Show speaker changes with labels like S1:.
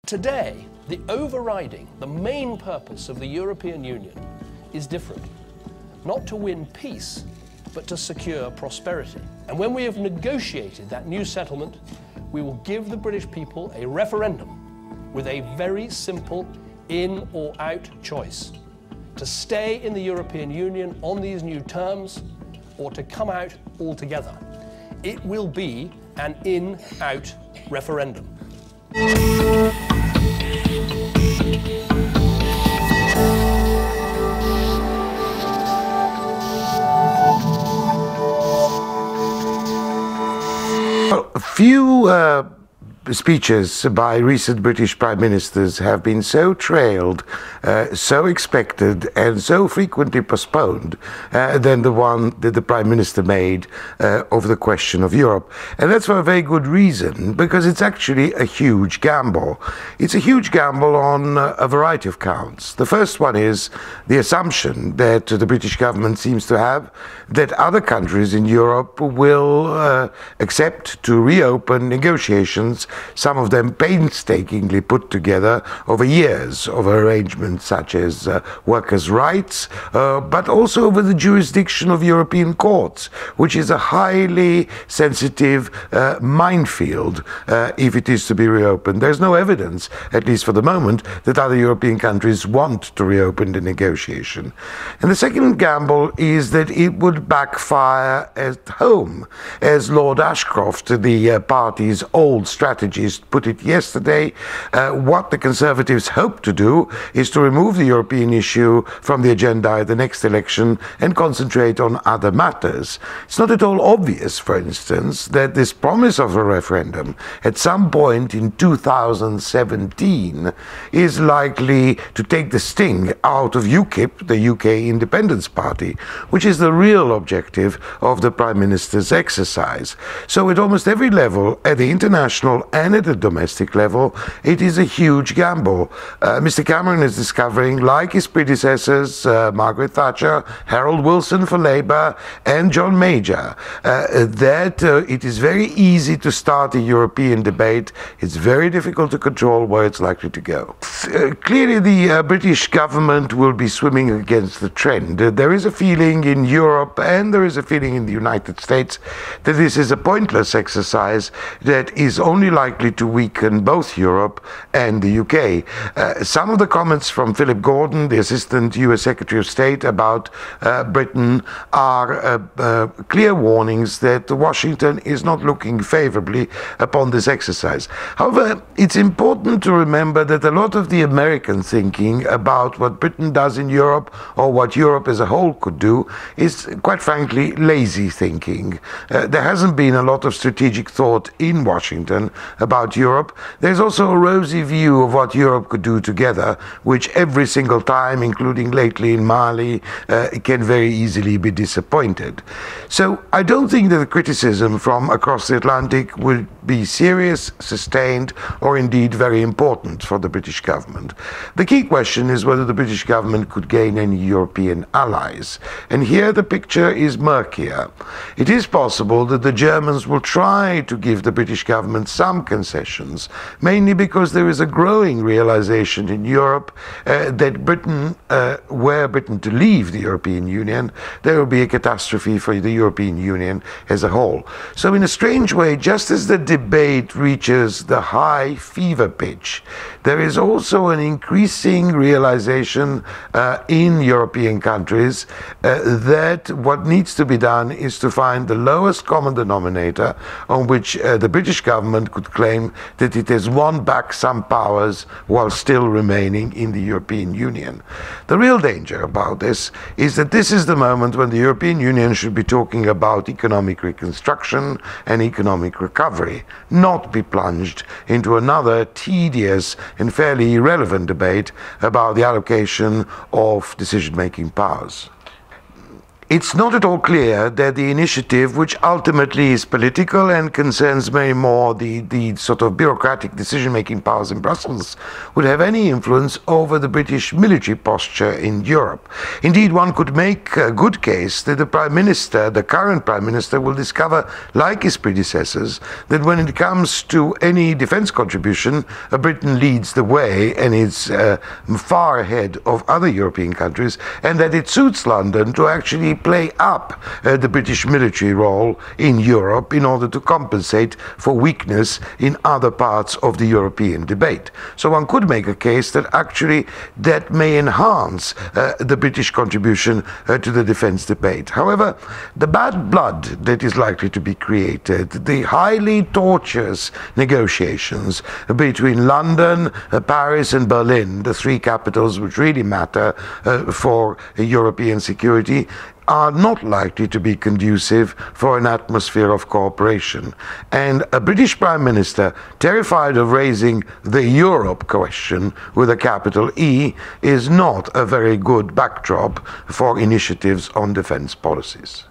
S1: Today, the main purpose of the European Union is different. Not to win peace, but to secure prosperity. And when we have negotiated that new settlement, we will give the British people a referendum with a very simple in or out choice: to stay in the European Union on these new terms or to come out altogether. It will be an in-out referendum.
S2: Well, a few speeches by recent British Prime Ministers have been so trailed, so expected and so frequently postponed than the one that the Prime Minister made over the question of Europe. And that's for a very good reason, because it's actually a huge gamble. It's a huge gamble on a variety of counts. The first one is the assumption that the British government seems to have that other countries in Europe will accept to reopen negotiations, some of them painstakingly put together over years of arrangements such as workers' rights, but also over the jurisdiction of European courts, which is a highly sensitive minefield if it is to be reopened. There's no evidence, at least for the moment, that other European countries want to reopen the negotiation. And the second gamble is that it would backfire at home. As Lord Ashcroft, the party's old strategist, put it yesterday, what the Conservatives hope to do is to remove the European issue from the agenda at the next election and concentrate on other matters. It's not at all obvious, for instance, that this promise of a referendum at some point in 2017 is likely to take the sting out of UKIP, the UK Independence Party, which is the real objective of the Prime Minister's exercise. So at almost every level, at the international and at the domestic level, it is a huge gamble. Mr. Cameron is discovering, like his predecessors, Margaret Thatcher, Harold Wilson for Labour, and John Major, that it is very easy to start a European debate. It's very difficult to control where it's likely to go. Clearly, the British government will be swimming against the trend. There is a feeling in Europe and there is a feeling in the United States that this is a pointless exercise that is only likely to weaken both Europe and the UK. Some of the comments from Philip Gordon, the Assistant US Secretary of State, about Britain are clear warnings that Washington is not looking favorably upon this exercise. However, it's important to remember that a lot of the American thinking about what Britain does in Europe or what Europe as a whole could do is, quite frankly, lazy thinking. There hasn't been a lot of strategic thought in Washington about Europe. There's also a rosy view of what Europe could do together, which every single time, including lately in Mali, can very easily be disappointed. So I don't think that the criticism from across the Atlantic will be serious, sustained, or indeed very important for the British government. The key question is whether the British government could gain any European allies. And here the picture is murkier. It is possible that the Germans will try to give the British government some concessions, mainly because there is a growing realization in Europe that Britain, were Britain to leave the European Union, there will be a catastrophe for the European Union as a whole. So in a strange way, just as the debate reaches the high fever pitch, there is also an increasing realization in European countries that what needs to be done is to find the lowest common denominator on which the British government could claim that it has won back some powers while still remaining in the European Union. The real danger about this is that this is the moment when the European Union should be talking about economic reconstruction and economic recovery, not be plunged into another tedious and fairly irrelevant debate about the allocation of decision-making powers. It's not at all clear that the initiative, which ultimately is political and concerns very more the sort of bureaucratic decision-making powers in Brussels, would have any influence over the British military posture in Europe. Indeed, one could make a good case that the Prime Minister, the current Prime Minister, will discover, like his predecessors, that when it comes to any defence contribution, Britain leads the way and is far ahead of other European countries, and that it suits London to actually play up the British military role in Europe in order to compensate for weakness in other parts of the European debate. So one could make a case that actually that may enhance the British contribution to the defence debate. However, the bad blood that is likely to be created, the highly tortuous negotiations between London, Paris and Berlin, the three capitals which really matter for European security, are not likely to be conducive for an atmosphere of cooperation. And a British Prime Minister terrified of raising the Europe question with a capital E is not a very good backdrop for initiatives on defence policies.